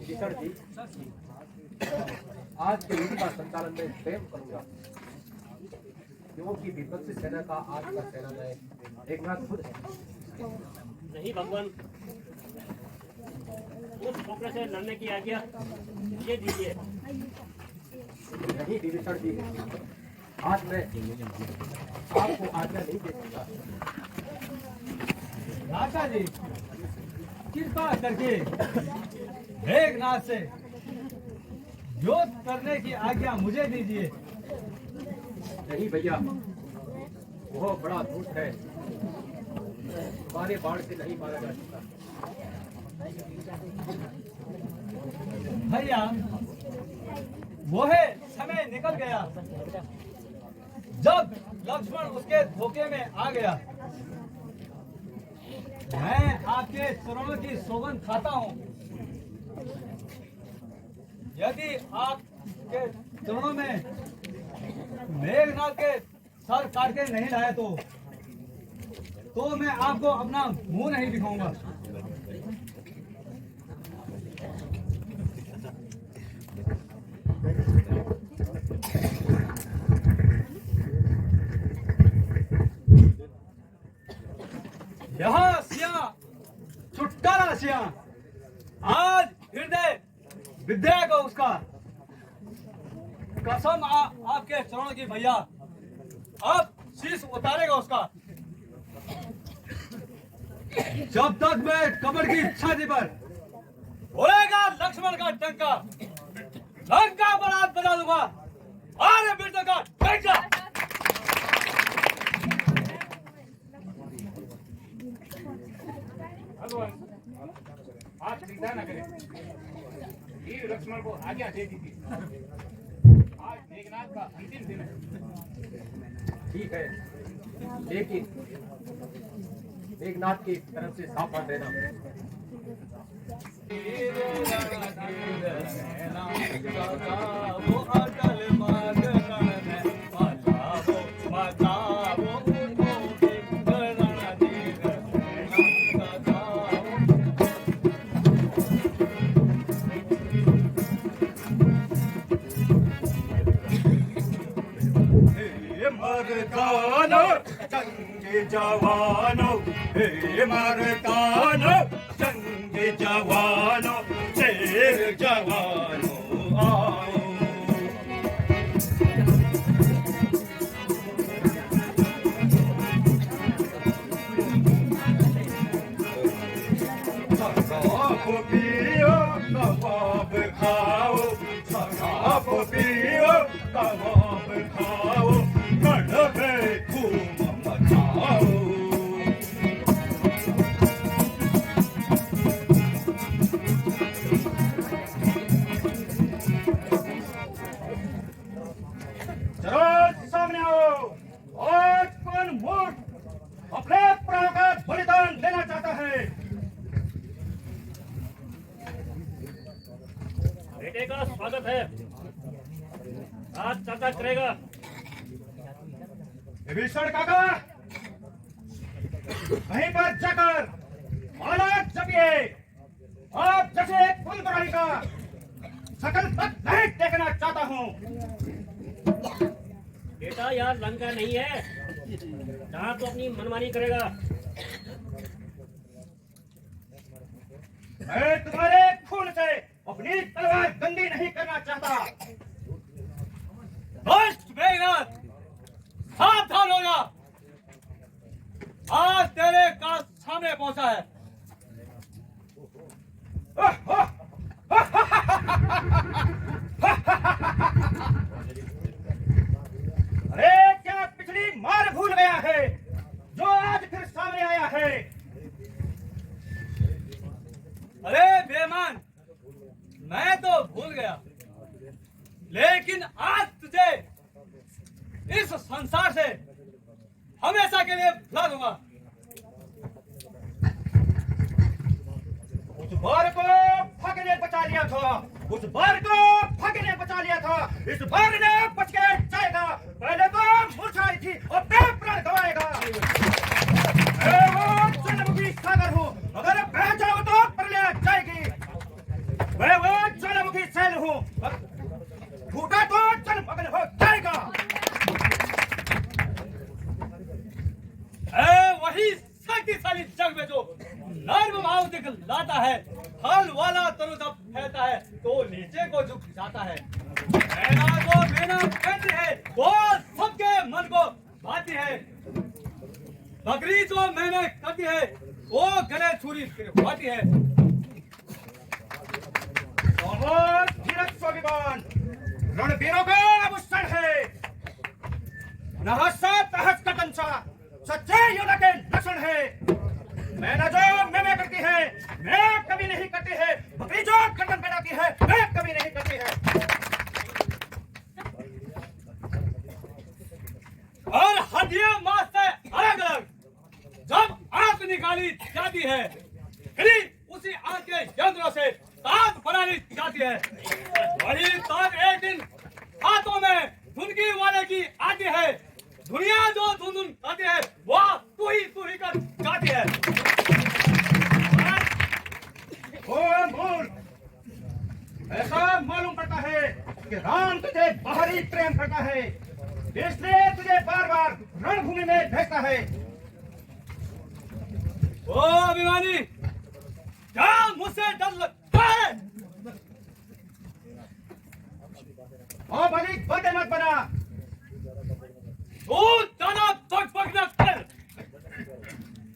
किशोर जी, आज के युद्ध का संचालन मैं स्वयं करूंगा, क्योंकि विपक्षी सेना का आज का सेना में एक नाथ खुद है। नहीं भगवान, उस छोकरे से लड़ने की आज्ञा ये दीजिए। नहीं विभीषण जी, आज मैं आपको आज्ञा नहीं दे सकता। राजा जी, कृपा करके मेघनाथ से युद्ध करने की आज्ञा मुझे दीजिए। नहीं भैया, वो बड़ा दुष्ट है, तुम्हारे बाण से नहीं मारा जा सकता। भैया, वो है समय निकल गया जब लक्ष्मण उसके धोखे में आ गया। मैं आपके चरणों की सौगंध खाता हूँ, यदि आपके चरणों में मेघनाथ के सर काट के नहीं लाए तो मैं आपको अपना मुंह नहीं दिखाऊंगा। यहाँ सिया छुटकारा सिया, आज हृदय विद्या को उसका कसम आपके चरणों की भैया, अब शीश उतारेगा उसका। जब तक मैं कमर की छाती पर बोलेगा लक्ष्मण का डंका, लंका बरात बजा दूंगा। अरे मृत्यु का बैठ जा। भगवान, आप चिंता न करें, वीर लक्ष्मण को आज्ञा दे दीजिए। आज मेघनाथ का अंतिम दिन है। ठीक है, लेकिन मेघनाथ की तरफ से सावधान रहना। मर्दानो जंग जवानो, हे मर्दानो जंग जवानो, शेर जवानो आओ। शराब पियो कबाब खाओ, शराब पियो कबाब खाओ, कड़वे धूम मचाओ। चलो सामने आओ। आज कौन मूर्ख अपने प्राण का बलिदान लेना चाहता है? बेटे का स्वागत है, आज चाचा करेगा। विभीषण काका, वहीं पर जाकर माला जपिए। आप जैसे एक कुलद्रोही का सकल तक नहीं देखना चाहता हूँ। बेटा यार लंका नहीं है, जहाँ तो अपनी मनमानी करेगा। मैं तुम्हारे खून से अपनी तलवार गंदी नहीं करना चाहता। दुष्ट मेघनाथ, सावधान हो जा, आज तेरे का सामने पहुंचा है। अरे क्या पिछली मार भूल गया है जो आज फिर सामने आया है? अरे बेईमान, मैं तो भूल गया, लेकिन आज तुझे इस संसार से हमेशा के लिए भुला दूंगा। उस बार को फक ने बचा लिया था, उस बार को फक ने बचा लिया था, इस बार ने बच के जाएगा। पहले तो मूर्छा थी और फिर प्राण गवाएगा। मैं वो जन्मभूमि सागर हूँ, अगर बह जाऊं तो प्रलय जाएगी। मैं वो फूटा तो चल मगन हो जाएगा। वही शक्तिशाली जग में जो नर्म भाव दिखलाता है, फल वाला तरुतब फैलता है तो नीचे को झुक जाता है। मैना को मैना कहती है वो सबके मन को भाती है। बकरी जो मैंने करती है वो गले छुरी फिरवाती है। बहुत धीरज स्वाभिमान रणवीरों का आभूषण है। नहसा तहस का कंसा सच्चे योद्धा के लक्षण है। मैना जो मैं करती है मैं कभी नहीं करती है। बकरी जो गर्दन बनाती है मैं कभी नहीं करती है। और हड्डियां मांस से अलग अलग जब आंख निकाली जाती है फिर उसी आंख के यंत्रों से ताज बना ली जाती है। वही ताज एक दिन हाथों में धुनकी वाले की आती है। दुनिया जो धुन आती है वो तू ही कर जाती है। ओ मूर्ख, ऐसा मालूम पड़ता है कि राम तुझे बाहरी प्रेम करता है, इसलिए तुझे बार बार रणभूमि में भेजता है। ओ अभिमानी, क्या मुझसे डर लगता है? और अधिक बड़े मत बना। तू ज्यादा पग न कर,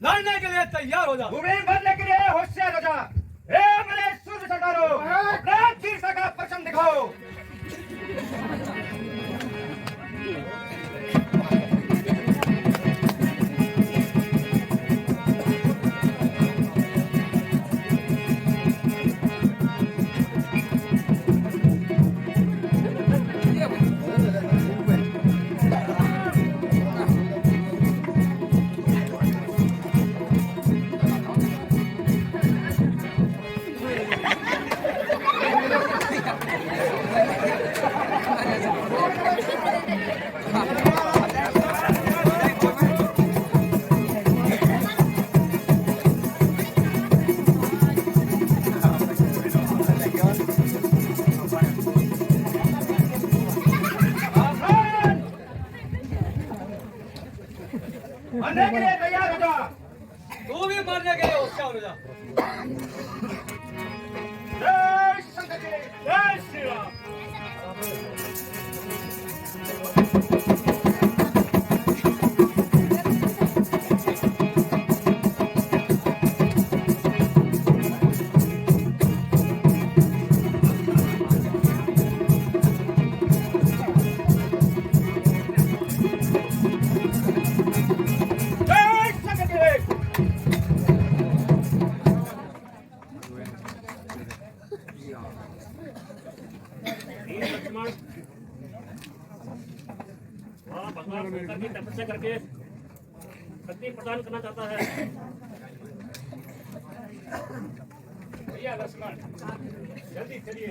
लड़ने के लिए तैयार हो जा। भूमि बदलने के लिए होशियार हो जा। मेरे सूर्य सरदारों, अपना तीरसा का परचम दिखाओ। मरने के लिए तैयार हो जा। तू भी मरने के लिए होशियार हो जा। जय शंकर जी, जय श्री राम। भगवान शंकर की तपस्या करके शक्ति प्रदान करना चाहता है। भैया लक्ष्मण जल्दी चलिए,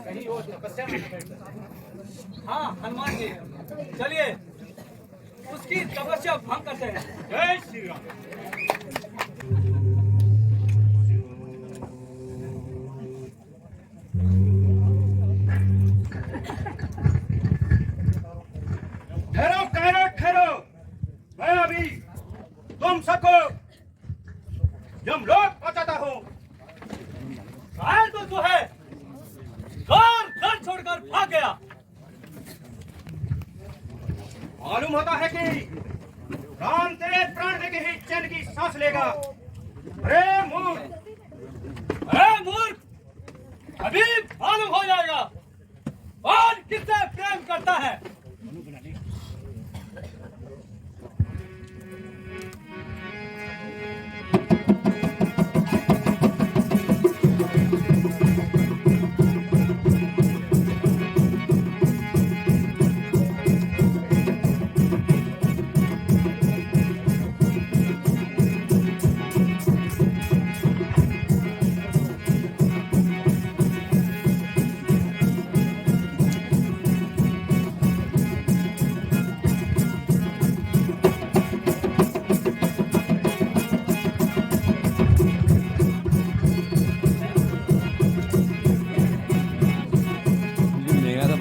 कहीं वो तपस्या में बैठ जाए। हाँ हनुमान जी, चलिए उसकी तपस्या भंग करते हैं। जय श्री राम। ठहरो ठहरो ठहरो, मैं अभी तुम सबको यमलोक पहुंचाता हूँ। घायल तो तू है, घर छोड़कर भाग गया। मालूम होता है कि राम तेरे प्राण देके ही चैन की सांस लेगा। अरे मूर्ख, अभी मालूम हो जाएगा कौन किससे प्रेम करता है।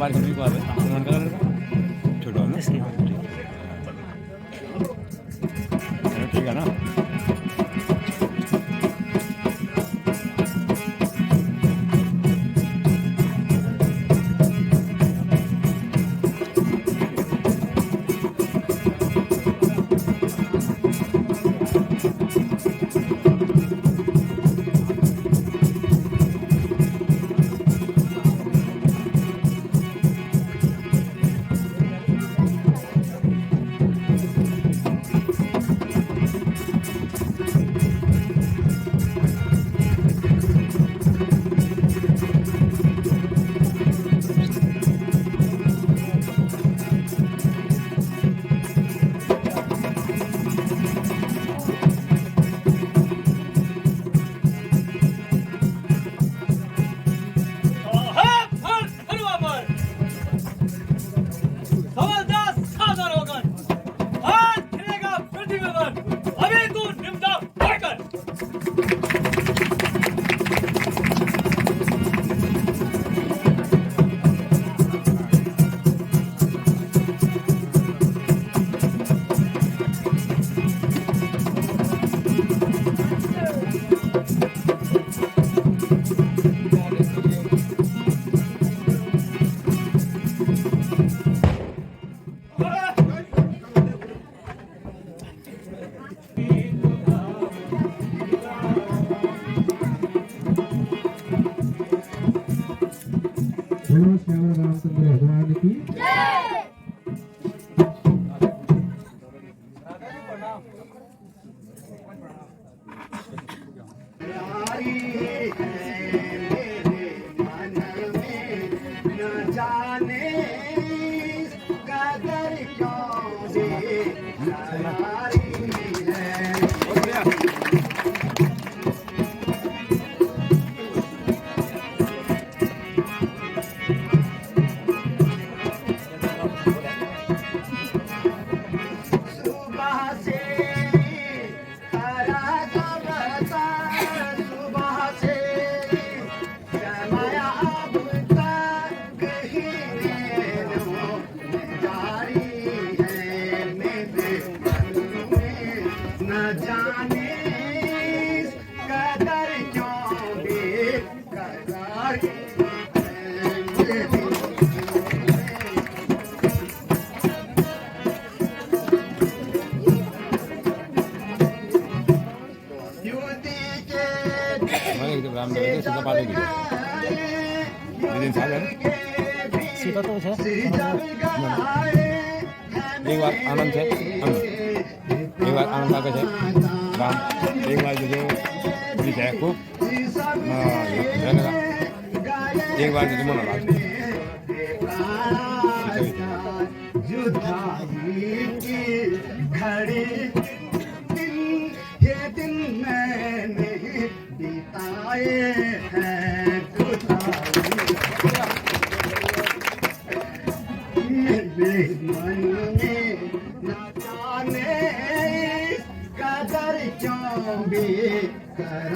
बारिश भी बात है उन्होंने कहा छोटा ना ठीक है ना बोलो श्याम रामचंद्र भगवान की सीधा बात है सीधा तो है एक बार आनंद है एक बार आनंद आगे है राम एक बार जो विजय को एक बार जो मन राज घड़ी ये दिन मैंने बिताए हैं मेरे मन में न जाने कदर क्यों बेकरारी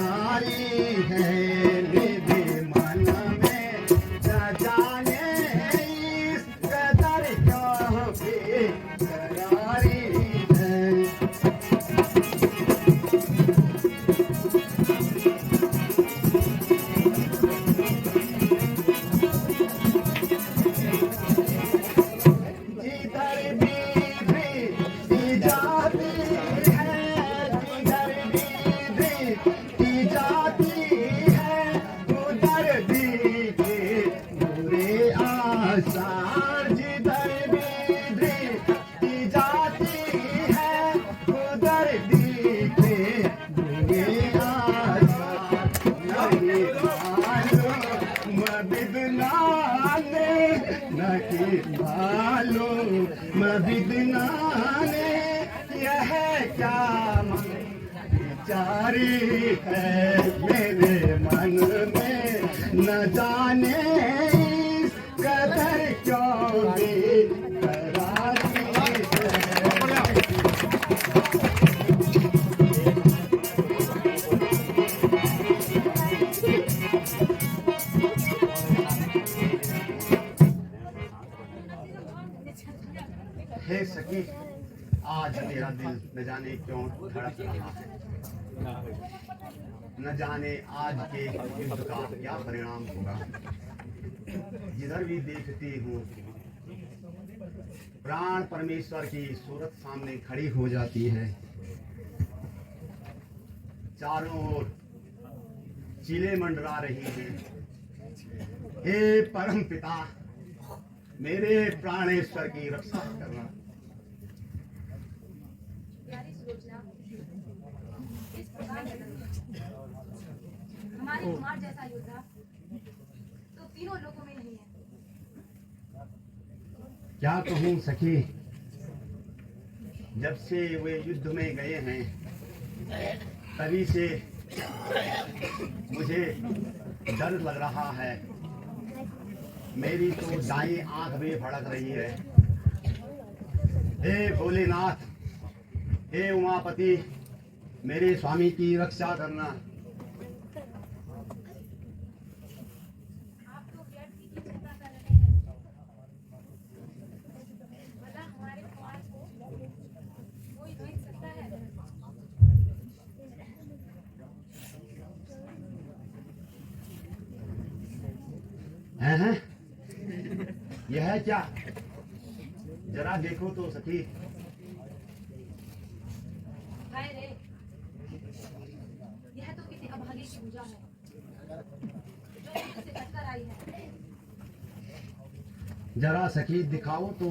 है मेरे मन में न जाने कदर क्यों बेकरारी है बिदनाने यह क्या विचारी है मेरे मन में न जाने कदर क्यों बेकरारी है सकी, आज मेरा दिल न जाने क्यों धड़क रहा है। न जाने आज के युद्ध का क्या परिणाम होगा। जिधर भी देखती हूँ प्राण परमेश्वर की सूरत सामने खड़ी हो जाती है। चारों ओर चिले मंडरा रही हैं। हे परम पिता, मेरे प्राणेश्वर की रक्षा करना। प्यारी सुलोचना, इस प्रकार हमारे कुमार जैसा योद्धा तो तीनों लोगों में नहीं है। क्या कहूँ सखी, जब से वे युद्ध में गए हैं तभी से मुझे डर लग रहा है। मेरी तो दाई आंख भी भड़क रही है। हे भोलेनाथ, हे उमापति, मेरे स्वामी की रक्षा करना। आप तो व्यर्थ की चिंता कर रहे हैं। भला हमारे कुमार को कोई जीत सकता है? हैं? यह है क्या? जरा देखो तो सखी। हाय रे, यह तो किसी अभागी की पूजा है जो इससे कटकर आई है। जरा सखी दिखाओ तो।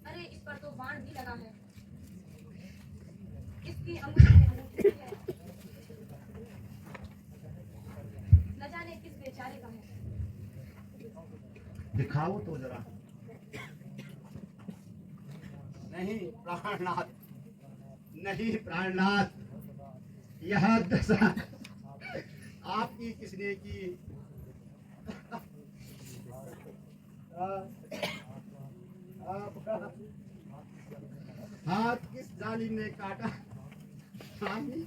अरे इस पर तो बाण भी लगा है। इसकी अंगूठी में अंगूठी है। न जाने किस बेचारे का है। दिखाओ तो जरा। नहीं प्राणनाथ, नहीं प्राणनाथ, यह दशा आपकी किसने की? आपका हाथ किस जालिम ने काटा? स्वामी,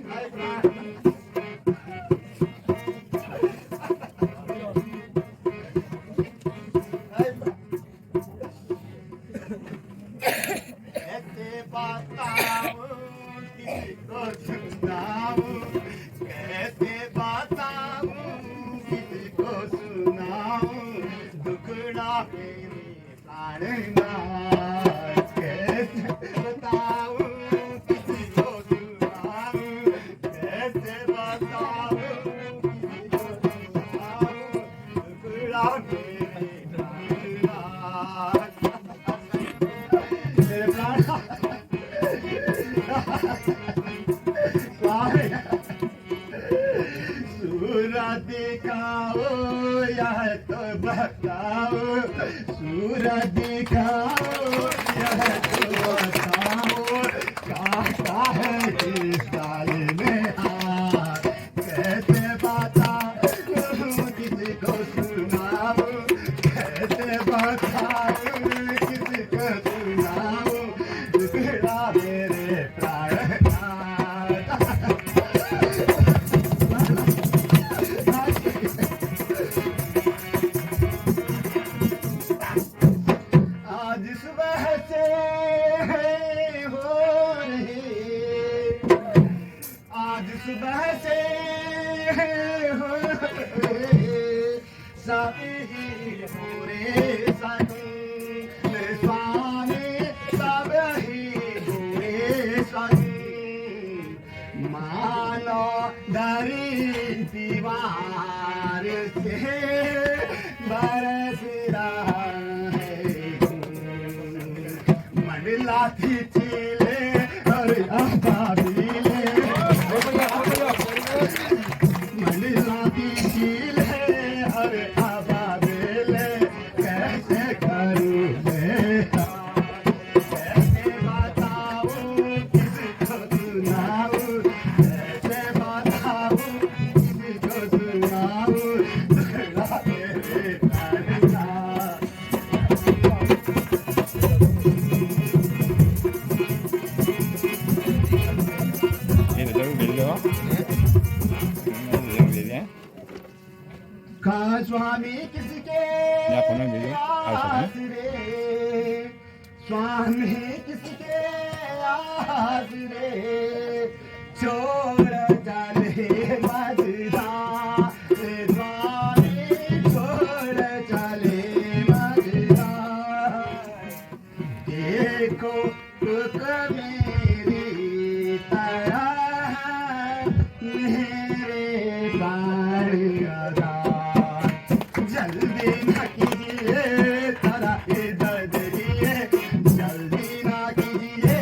हाय प्राण। कैसे बताऊं किसी को सुनाऊं, कैसे बताऊं किसी को सुनाऊं, दुखड़ा मेरे प्राणनाथ। कैसे बताऊं किसी को सुनाऊं, कैसे बताऊं किसी को सुनाऊं, दुखड़ा मेरे प्राणनाथ। मेरे प्राण सूरा दिखाओ यह तो बताओ, सूरा दिखाओ यह तो बताओ, कहता है इस साल में हार। कैसे बताऊं किसी को सुनाऊं, कैसे बताऊं किसी को सुनाऊं, दुखड़ा मेरे प्राणनाथ। आज सुबह से हो रही, आज सुबह से हो रही, सभी हो रे सभी, मेरे स्वामी सब ही हो रे सभी। मानो डरी दीवार से बरस रहा है मंडला थी चीले और आबादीले, मंडला थी चीले और आबादीले, कैसे करूं मैं, कैसे बताऊं किसी को सुनाऊं, कैसे बताऊं किसी को सुनाऊं, दुखड़ा मेरे प्राणनाथ। स्वामी किसके या पुनः भेजो आसरे, स्वामी किसके आसरे, छोड़ चले मदरा रे स्वामी, छोड़ चले मदरा। देखो तुक मेरी तरह मेरे प्राण आधार, जल्दी न कीजिए तारा दर्द दिए, जल्दी ना कीजिए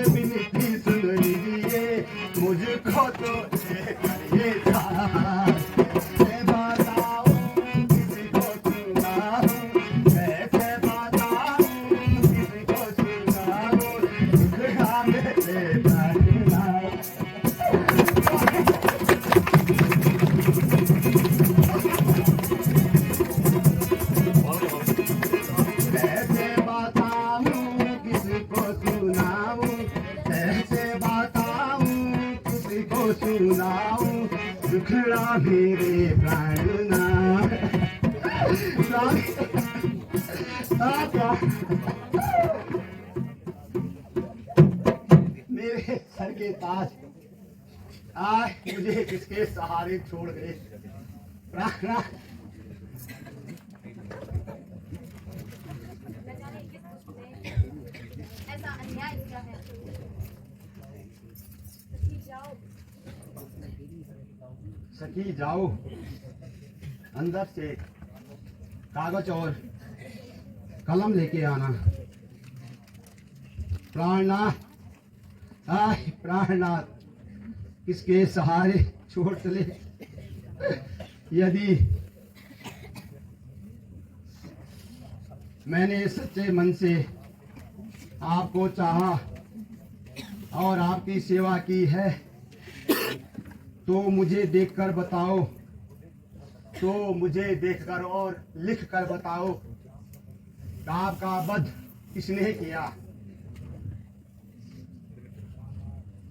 विनती सुन लीजिए, मुझको तो करिए बताऊं किसको सुनाऊं, कैसे बताऊं किसको सुनाऊं, दुखड़ा मेरे प्राण। कैसे बताऊं किसको सुनाऊं, कैसे बताऊं किसको सुनाऊं, दुखड़ा मेरे प्राण ना। मेरे सर के ताज आज मुझे किसके सहारे छोड़ गए, प्राण। न जाने किस मुझसे ऐसा अन्याय किया है। सखी जाओ, सखी जाओ, अंदर से कागज और कलम लेके आना। प्राणनाथ, आह प्राणनाथ किसके सहारे छोड़ चले, यदि मैंने सच्चे मन से आपको चाहा और आपकी सेवा की है, तो मुझे देखकर बताओ, तो मुझे देखकर और लिखकर बताओ कि आपका वध किसने किया।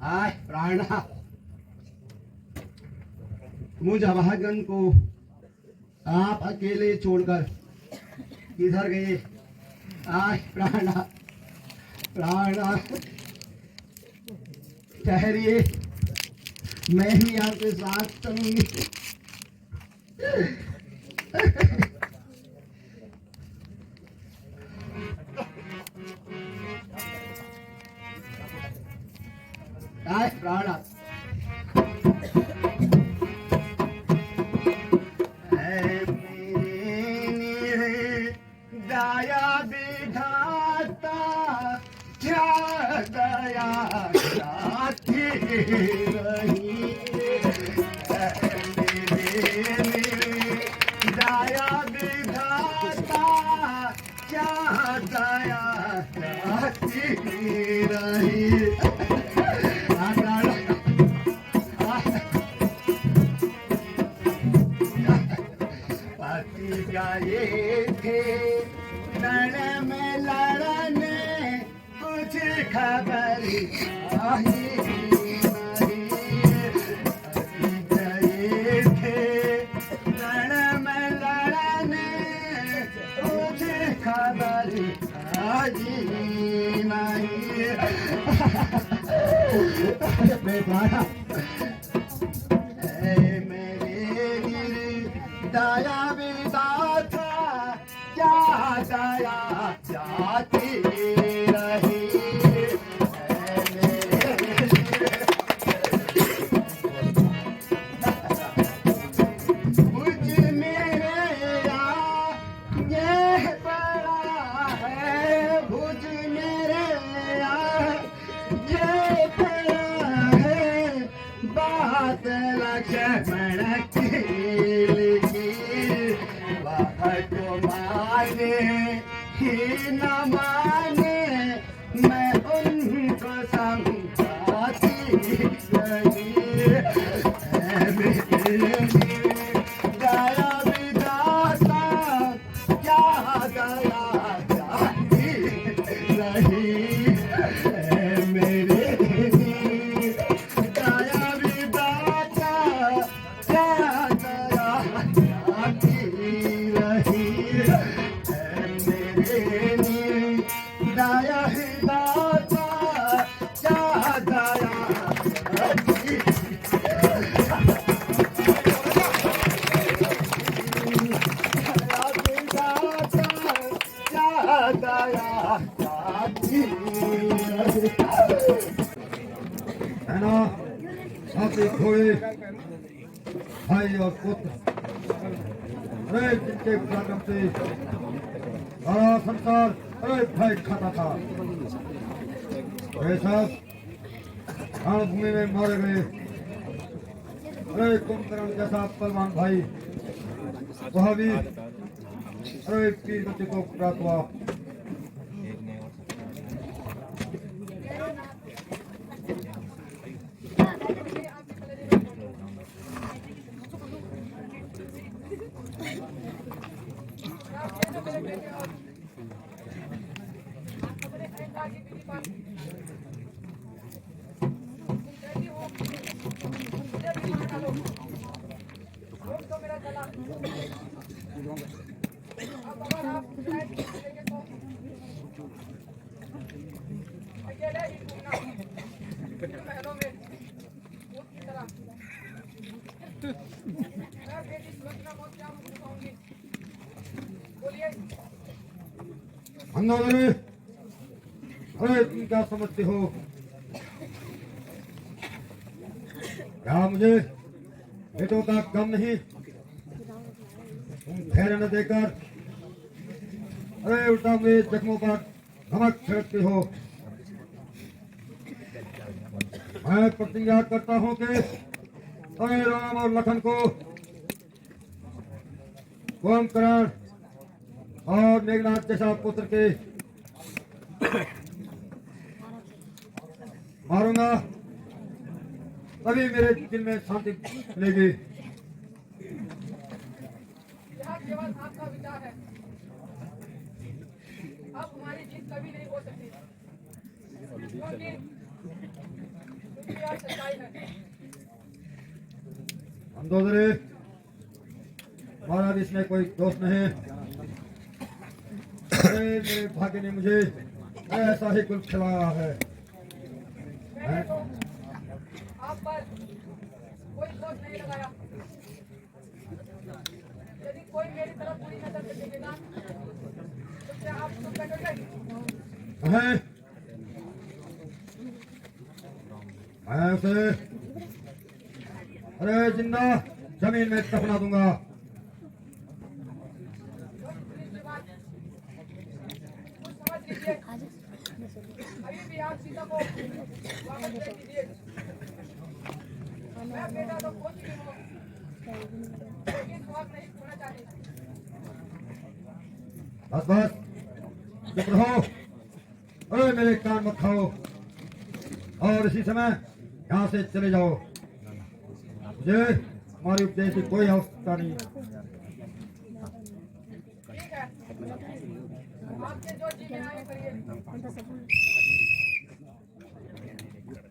आय प्राणनाथ, मुझ अभागन को आप अकेले छोड़कर किधर गए। आय प्राणनाथ, प्राणनाथ ठहरिए, मैं ही आपके साथ चलूंगी। आय प्राणनाथ, दया विधाता क्या दया साथी रही, दया विधाता क्या दया साथी रही। पति गए थे रण में लड़ने, कुछ खबर आई नहीं। पति गए थे रण में लड़ने, कुछ खबर आई नहीं। बेचारा दया विधाता क्या दया जाती रही। मुझ मेरे ये बड़ा है, भुज मेरे ये बड़ा है, बात लक्ष्मण की को माने ही न माने, मैं उनको समझाती नहीं। दया विधाता क्या दया जाती नहीं। मेरे दया विधाता क्या दया जाती दाया है दाता क्या दाया सेना साथी घोड़े भाई और पुत्र अरे जिनके पराक्रम से सारा संसार अरे भय खाता था ऐसा रणभूमि में मारे गए अरे कुंभकर्ण जैसा पहलवान भाई वह भी अरे वीर गति को प्राप्त हुआ। अंदर अरे तुम क्या समझते हो क्या मुझे बेटों का गम नहीं तुम धैर्य न देकर अरे उल्टा मेरे जख्मों पर नमक छिड़कते हो। मैं प्रतिज्ञा करता हूं कि अरे राम और लखन को कुंभकर्ण और मेघनाथ जैसा पुत्र के मारूंगा तभी मेरे दिल में शांति मिलेगी। यह केवल आपका विचार है, अब हमारी जीत कभी नहीं हो सकती क्योंकि यह सच्चाई है। मंदोदरी महाराज इसमें कोई दोष नहीं। अरे मेरे भाग्य ने मुझे ऐसा ही कुल खिलाया है। मैंने तो आप पर कोई दोष नहीं लगाया। यदि कोई मेरी तरफ बुरी नजर से देखेगा तो क्या आप चुप बैठोगे? मैं उसे अरे जिंदा जमीन में दफना दूंगा। समझ लीजिए, अभी भी आप सीता को वापस भेज दीजिए। मैं बेटा तो खो चुकी हूँ, लेकिन स्वागत नहीं खोना चाहती। बस बस चुप रहो। अरे मेरे कान मत खाओ और इसी समय यहाँ से चले जाओ। मुझे हमारी उपदेश की कोई आवश्यकता नहीं। ठीक है, आपके जो जी में आए करिए।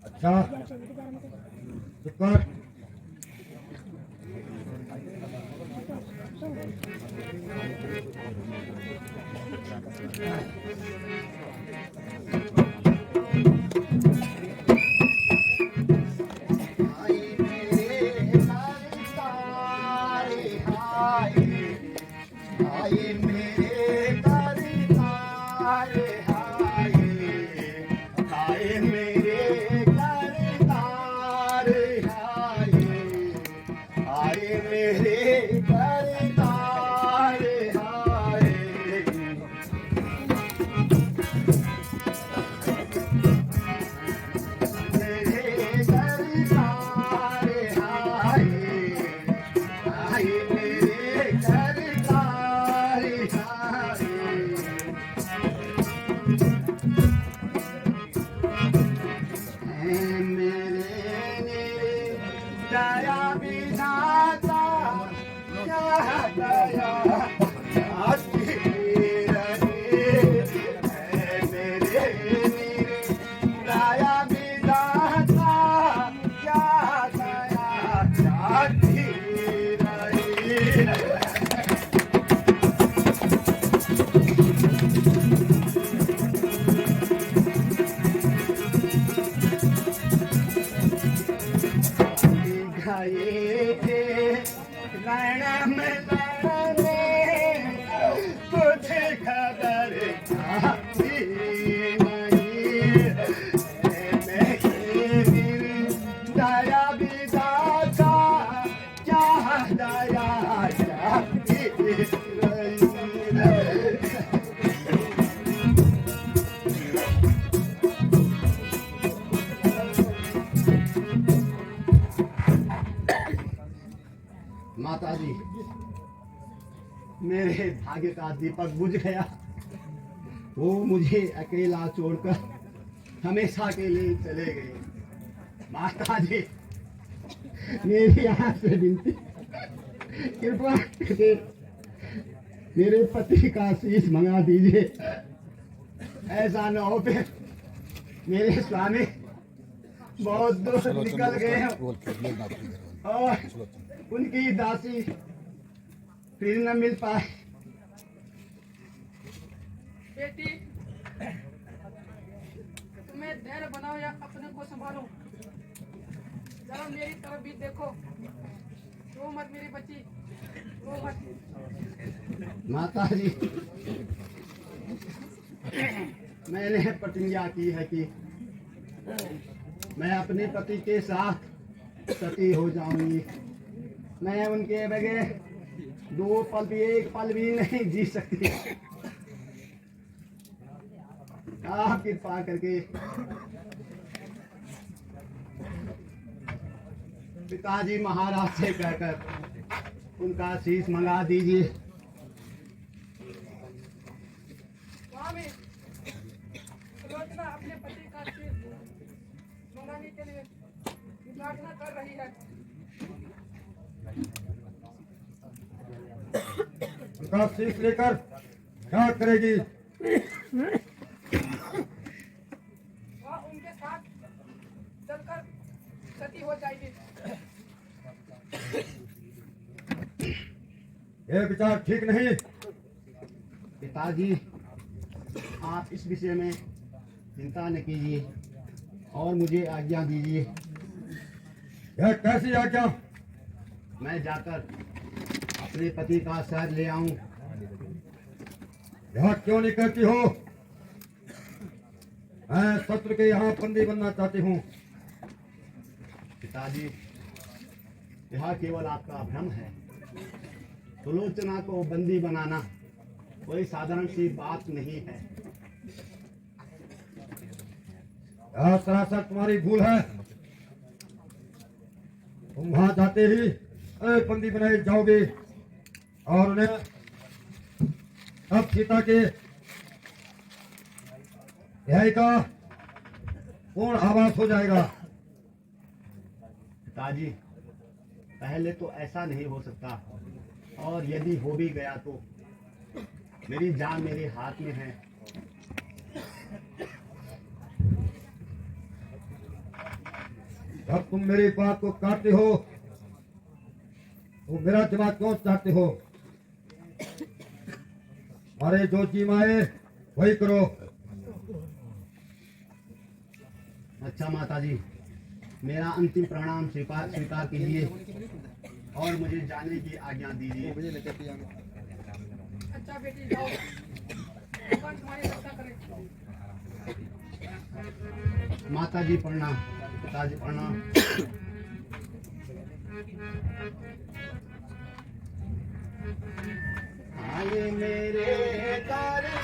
अच्छा चुप कर। मेरे भाग्य का दीपक बुझ गया। वो मुझे अकेला छोड़कर हमेशा के लिए चले गए। माता जी, मेरी आपसे विनती, कृपा करके मेरे पति का शीश मंगा दीजिए। ऐसा न हो फिर मेरे स्वामी बहुत दूर निकल गए हैं और उनकी दासी फिर न मिल पाए। बेटी, तुम्हें धैर्य बनाओ या अपने को संभालो। जरा मेरी तरफ भी देखो। रो मत मेरी बच्ची, रो मत। माता जी, मैंने प्रतिज्ञा की है कि मैं अपने पति के साथ सती हो जाऊंगी। मैं उनके बगैर दो पल भी, एक पल भी नहीं जी सकती। आप कृपा करके पिताजी महाराज से कहकर उनका शीश मंगा दीजिए। स्वामी, सुलोचना अपने पति का शीश मंगाने के लिए प्रार्थना कर रही है। उनका शीश लेकर क्या करेगी? वह उनके साथ चलकर सती हो जाएगी। ये विचार ठीक नहीं। पिताजी, आप इस विषय में चिंता न कीजिए और मुझे आज्ञा दीजिए। यह कैसी आज्ञा? मैं जाकर अपने पति का शहर ले आऊं। यह क्यों नहीं कहती हो? मैं शत्रु के यहाँ बंदी बनना चाहती हूँ। पिताजी, यह केवल आपका भ्रम है। सुलोचना को बंदी बनाना कोई साधारण सी बात नहीं है। यह सरासर तुम्हारी भूल है। तुम वहां जाते ही बंदी बनाए जाओगे और उन्हें अब सीता के न्याय का पूर्ण आभास हो जाएगा। पिताजी, पहले तो ऐसा नहीं हो सकता और यदि हो भी गया तो मेरी जान मेरे हाथ में है। जब तुम मेरी बात को काटते हो तो मेरा जवाब क्यों चाहते हो? हमारे जो जी माए वही करो। अच्छा माता जी, मेरा अंतिम प्रणाम स्वीकार कीजिए और मुझे जाने की आज्ञा दीजिए। अच्छा बेटी, जाओ, भगवान तुम्हारी रक्षा करे। माता जी प्रणाम, पिताजी प्रणाम। हाय मेरे तारे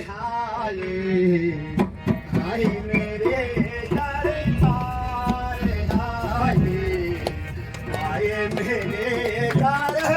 हाय, हाय मेरे तारे हाय, हाय मेरे तारे